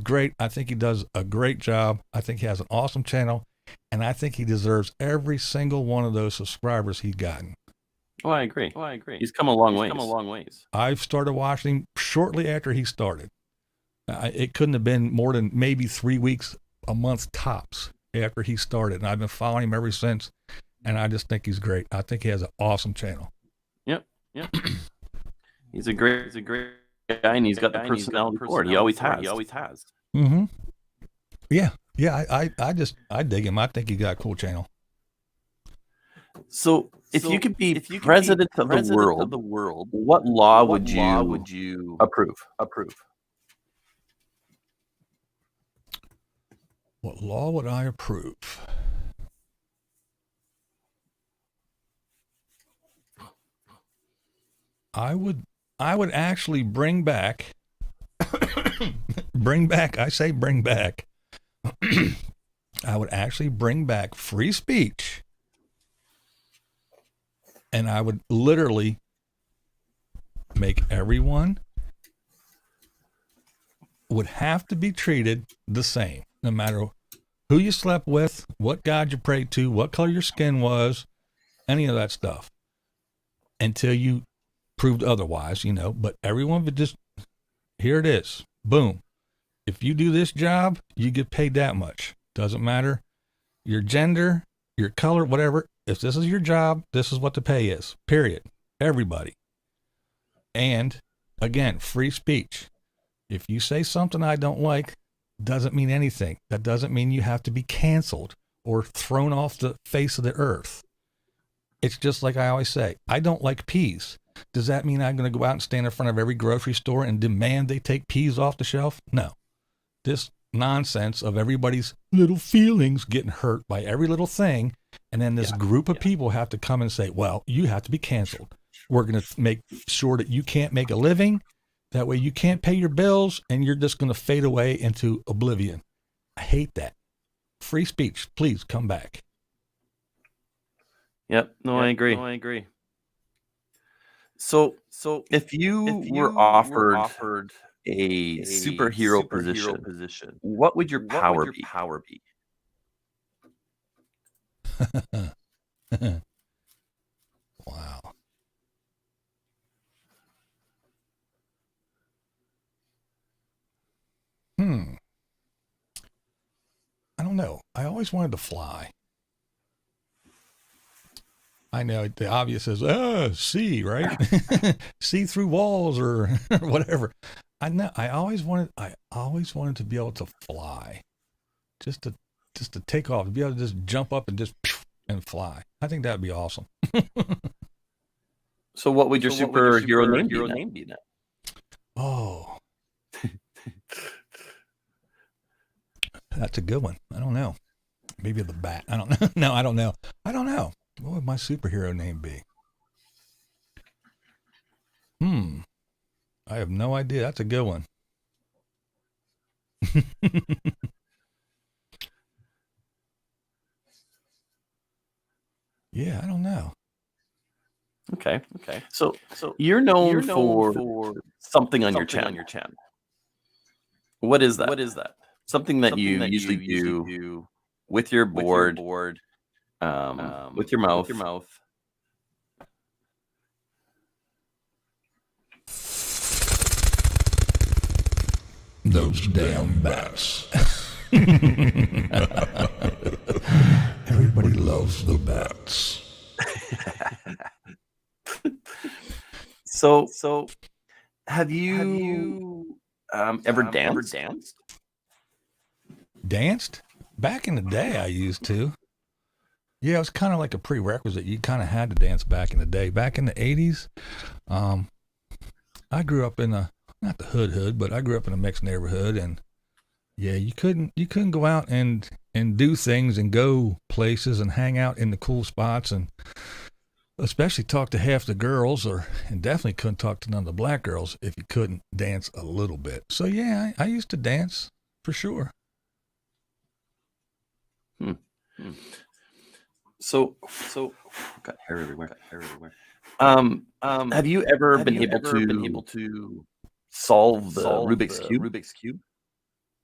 great. I think he does a great job. I think he has an awesome channel, and I think he deserves every single one of those subscribers he's gotten. Oh, I agree. He's come a long ways. I've started watching him shortly after he started. It couldn't have been more than maybe 3 weeks, a month tops after he started, and I've been following him ever since, and I just think he's great. I think he has an awesome channel. Yep. He's a great guy, and he's got the personality for it. He always has. Mm-hmm. Yeah. I dig him. I think he got a cool channel. So if you could be president of the world, what law would you approve? What law would I approve? I would actually bring back. I would actually bring back free speech, and I would literally make everyone would have to be treated the same, no matter who you slept with, what God you prayed to, what color your skin was, any of that stuff, until you proved otherwise, but everyone would just, here it is, boom. If you do this job, you get paid that much. Doesn't matter your gender, your color, whatever. If this is your job, this is what the pay is, period. Everybody. And again, free speech. If you say something I don't like, doesn't mean anything. That doesn't mean you have to be canceled or thrown off the face of the earth. It's just like I always say, I don't like peas. Does that mean I'm going to go out and stand in front of every grocery store and demand they take peas off the shelf? No. This nonsense of everybody's little feelings getting hurt by every little thing, and then this group of people have to come and say, well, you have to be canceled. We're going to make sure that you can't make a living. That way you can't pay your bills, and you're just going to fade away into oblivion. I hate that. Free speech, please come back. Yep. No, I agree. So if you were offered a superhero position, what would your power be? Wow. I don't know. I always wanted to fly. I know the obvious is, see, right? See through walls or whatever. I know. I always wanted to be able to fly, just to take off, to be able to just jump up and just and fly. I think that'd be awesome. So what would your superhero name be now? Oh, that's a good one. I don't know. Maybe the bat. I don't know. No, I don't know. What would my superhero name be? I have no idea. That's a good one. Yeah, I don't know. Okay. So you're known for something on your channel. What is that? Something that you usually do with your board, with your mouth. Those damn bats. Everybody loves the bats. So have you ever danced? Danced? Back in the day, I used to. Yeah, it was kind of like a prerequisite. You kind of had to dance back in the day. Back in the 80s, I grew up in not the hood, but I grew up in a mixed neighborhood, and yeah, you couldn't go out and do things and go places and hang out in the cool spots, and especially talk to half the girls, and definitely couldn't talk to none of the black girls if you couldn't dance a little bit. So yeah, I used to dance for sure. So got hair everywhere. Have you ever been able to solve the Rubik's Cube?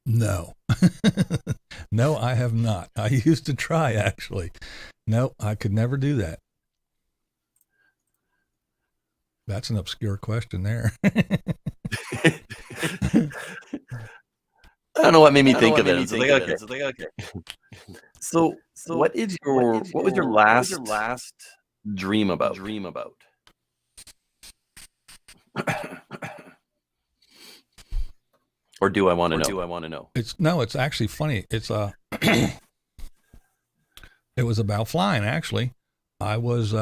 No. No, I have not. I used to try, actually. No, I could never do that. That's an obscure question there. I don't know what made me think of it. It's like, okay. So what was your last dream about? Or do I want to know? It's actually funny. It's it was about flying, actually. I was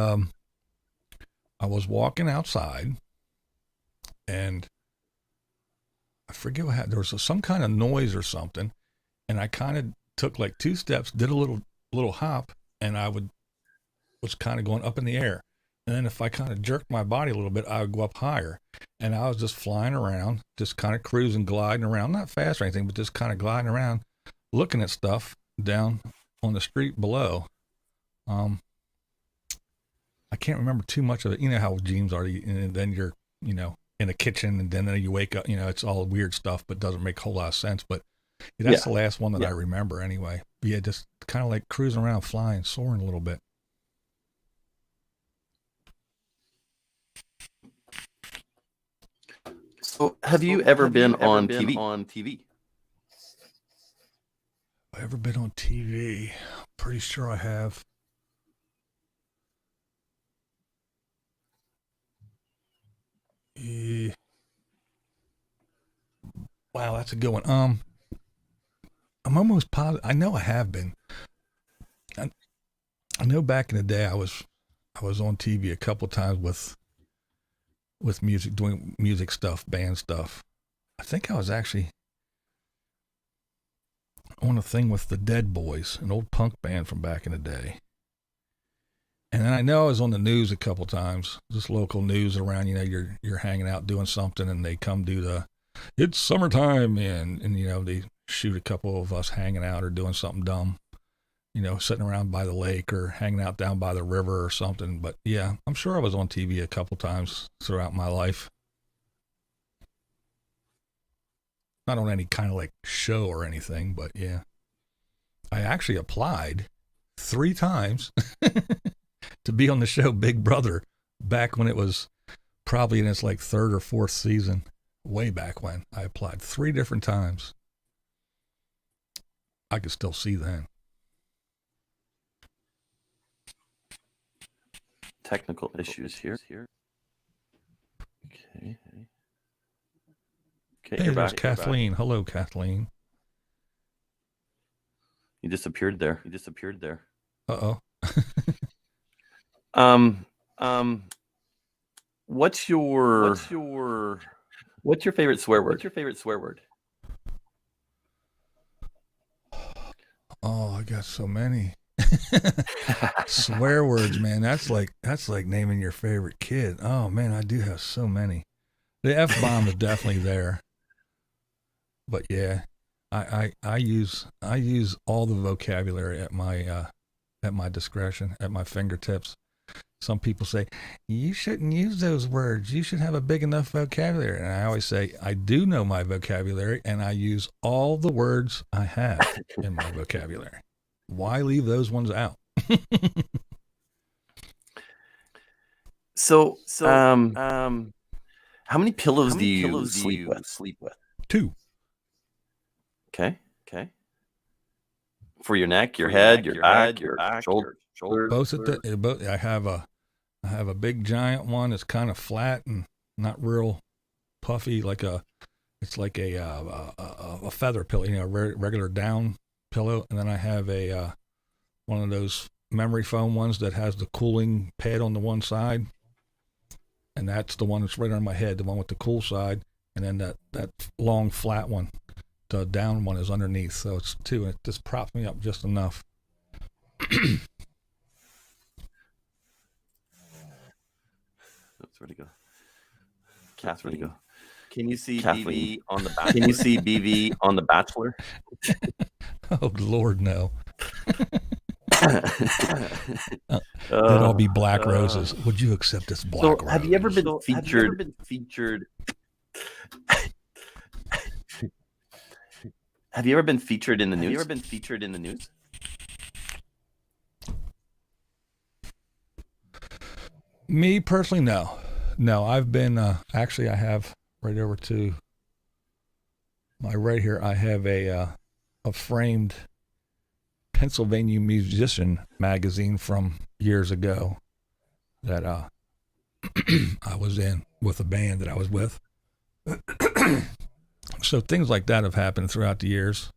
walking outside, and I forget what happened. There was some kind of noise or something, and I kind of took like 2 steps, did a little hop, and was kind of going up in the air. And then if I kind of jerked my body a little bit, I would go up higher. And I was just flying around, just kind of cruising, gliding around, not fast or anything, but just kind of gliding around, looking at stuff down on the street below. I can't remember too much of it. You know how dreams are, and then you're, in a kitchen, and then you wake up, it's all weird stuff, but doesn't make a whole lot of sense. But that's the last one that I remember anyway. But yeah, just kind of like cruising around, flying, soaring a little bit. So have you ever been on TV? Have I ever been on TV? Pretty sure I have. Wow, that's a good one. I'm almost positive. I know I have been. I know back in the day I was on TV a couple times with music, doing music stuff, band stuff. I think I was actually on a thing with the Dead Boys, an old punk band from back in the day. And then I know I was on the news a couple times, just local news around, you're hanging out doing something and they come do it's summertime and they shoot a couple of us hanging out or doing something dumb, sitting around by the lake or hanging out down by the river or something. But yeah, I'm sure I was on TV a couple times throughout my life. Not on any kind of like show or anything, but yeah. I actually applied 3 times to be on the show Big Brother back when it was probably in its like 3rd or 4th season, way back when. I applied 3 different times. I could still see then. Technical issues here. Okay. Hey, you're there's back. Kathleen. Hello, Kathleen. You disappeared there. Uh-oh. What's your favorite swear word? Oh, I got so many. Swear words, man. That's like naming your favorite kid. Oh man, I do have so many. The F-bomb is definitely there. But yeah, I use all the vocabulary at my discretion, at my fingertips. Some people say, you shouldn't use those words. You should have a big enough vocabulary. And I always say, I do know my vocabulary and I use all the words I have in my vocabulary. Why leave those ones out? So, how many pillows do you sleep with? 2. Okay. For your neck, your head, your back, your shoulder. Both I have a big giant one that's kind of flat and not real puffy, it's like a feather pillow, regular down pillow, and then I have a one of those memory foam ones that has the cooling pad on the one side, and that's the one that's right on my head, the one with the cool side, and then that long flat one, the down one, is underneath. So it's 2, and it just props me up just enough. Where'd he go? Catherine, where'd he go? Can you see BV on the Bachelor? Can you see BV on the Bachelor? Oh Lord, no. That'd all be black roses. Would you accept this black rose? Have you ever been featured? Have you ever been featured in the news? Me personally, no. I've been actually, I have right over to my right here. I have a framed Pennsylvania Musician magazine from years ago that I was in with a band that I was with. So things like that have happened throughout the years,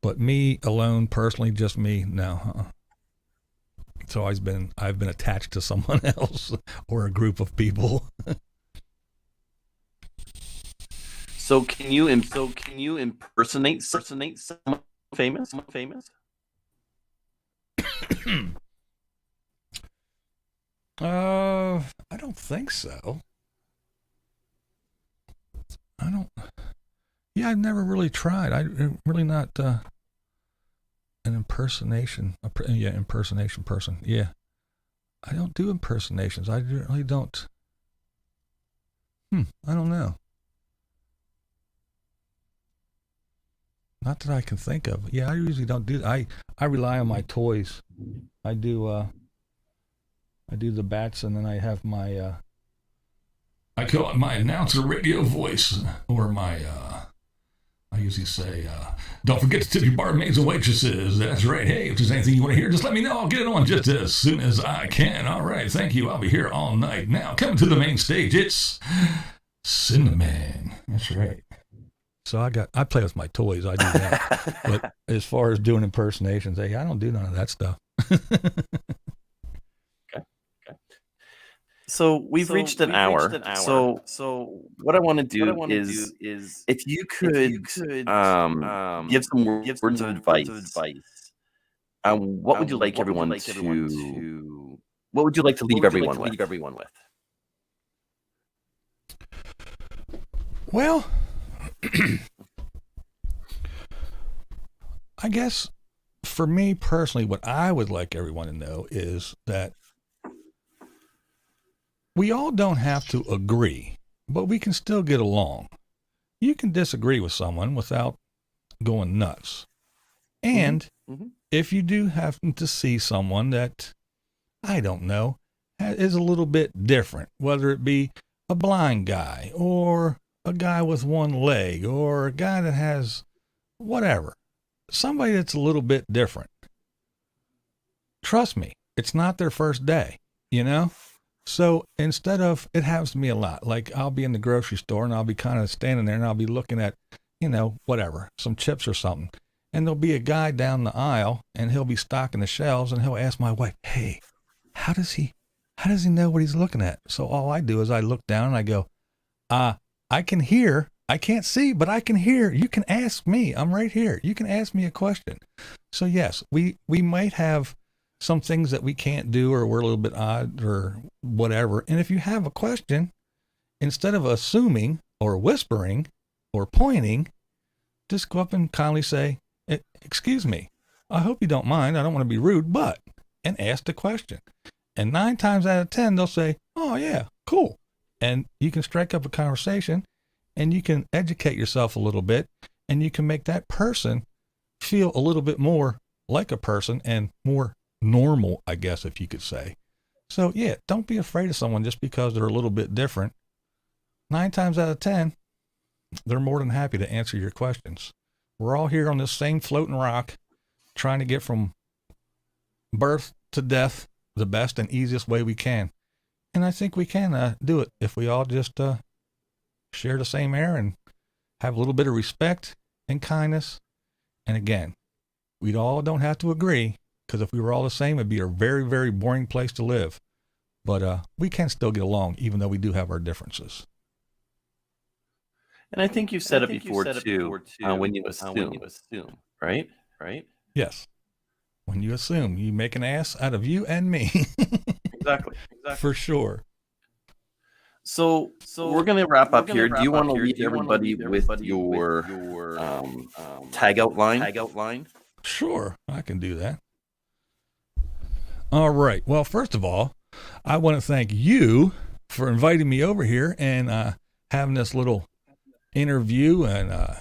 but me alone, personally, just me, no. So I've been attached to someone else or a group of people. So can you impersonate someone famous? I don't think so. Yeah, I've never really tried. I'm really not an impersonation person. Yeah. I don't do impersonations. I really don't. I don't know. Not that I can think of. Yeah, I usually don't do that. I rely on my toys. I do the bats, and then I have my I call it my announcer radio voice, or my I usually say, don't forget to tip your barmaids and waitresses. That's right. Hey, if there's anything you want to hear, just let me know. I'll get it on just as soon as I can. All right. Thank you. I'll be here all night. Now, coming to the main stage, it's Cinnamon. That's right. So I play with my toys. I do that. But as far as doing impersonations, hey, I don't do none of that stuff. Okay. So we've reached an hour. So what I want to do is, if you could give some words of advice, what would you like everyone to? What would you like to leave everyone with? Well, I guess for me personally, what I would like everyone to know is that we all don't have to agree, but we can still get along. You can disagree with someone without going nuts. And if you do happen to see someone that, I don't know, is a little bit different, whether it be a blind guy or a guy with one leg or a guy that has whatever, somebody that's a little bit different. Trust me, it's not their first day, you know? So instead of, it happens to me a lot. Like I'll be in the grocery store and I'll be kind of standing there and I'll be looking at, whatever, some chips or something. And there'll be a guy down the aisle and he'll be stocking the shelves and he'll ask my wife, hey, how does he know what he's looking at? So all I do is I look down and I go, I can hear, I can't see, but I can hear. You can ask me. I'm right here. You can ask me a question. So yes, we might have some things that we can't do or we're a little bit odd or whatever. And if you have a question, instead of assuming or whispering or pointing, just go up and kindly say, excuse me, I hope you don't mind. I don't want to be rude, but, and ask the question. And 9 times out of 10, they'll say, oh yeah, cool. And you can strike up a conversation and you can educate yourself a little bit and you can make that person feel a little bit more like a person and more normal, I guess, if you could say. So yeah, don't be afraid of someone just because they're a little bit different. 9 times out of 10, they're more than happy to answer your questions. We're all here on this same floating rock, trying to get from birth to death the best and easiest way we can. And I think we can do it if we all just share the same air and have a little bit of respect and kindness. And again, we all don't have to agree, because if we were all the same, it'd be a very, very boring place to live. But we can still get along, even though we do have our differences. And I think you've said it before too, when you assume, right? Yes. When you assume, you make an ass out of you and me. Exactly. For sure. So we're going to wrap up here. Do you want to leave everybody with your tag outline? Sure, I can do that. All right. Well, first of all, I want to thank you for inviting me over here and having this little interview and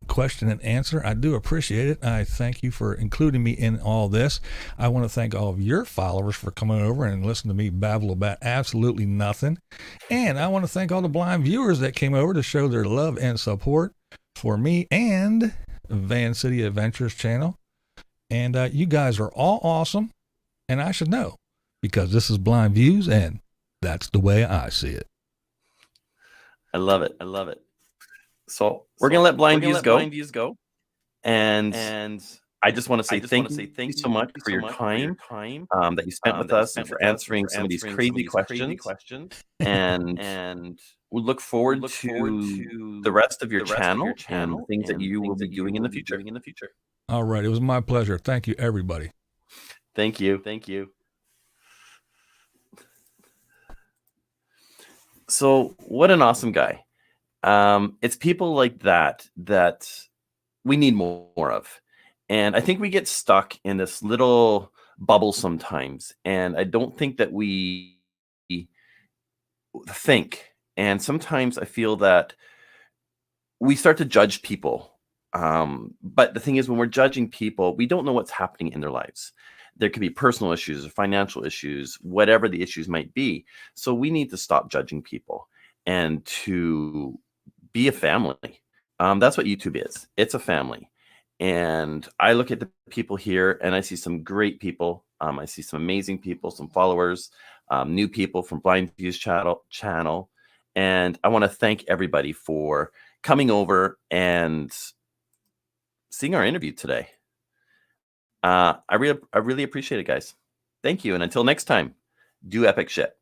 question and answer. I do appreciate it. I thank you for including me in all this. I want to thank all of your followers for coming over and listening to me babble about absolutely nothing. And I want to thank all the blind viewers that came over to show their love and support for me and Vancity Adventures channel. And you guys are all awesome. And I should know, because this is Blindviews and that's the way I see it. I love it. So we're going to let Blindviews go. And I just want to say thank you so much for your time that you spent with us and for answering some of these crazy questions. And we look forward to the rest of your channel and the things that you will be doing in the future. All right. It was my pleasure. Thank you, everybody. Thank you. So what an awesome guy. It's people like that we need more of. And I think we get stuck in this little bubble sometimes. And I don't think that we think. And sometimes I feel that we start to judge people. But the thing is, when we're judging people, we don't know what's happening in their lives. There could be personal issues or financial issues, whatever the issues might be. So we need to stop judging people and to be a family. That's what YouTube is. It's a family. And I look at the people here and I see some great people. I see some amazing people, some followers, new people from Blindviews channel. And I want to thank everybody for coming over and seeing our interview today. I really appreciate it, guys. Thank you. And until next time, do epic shit.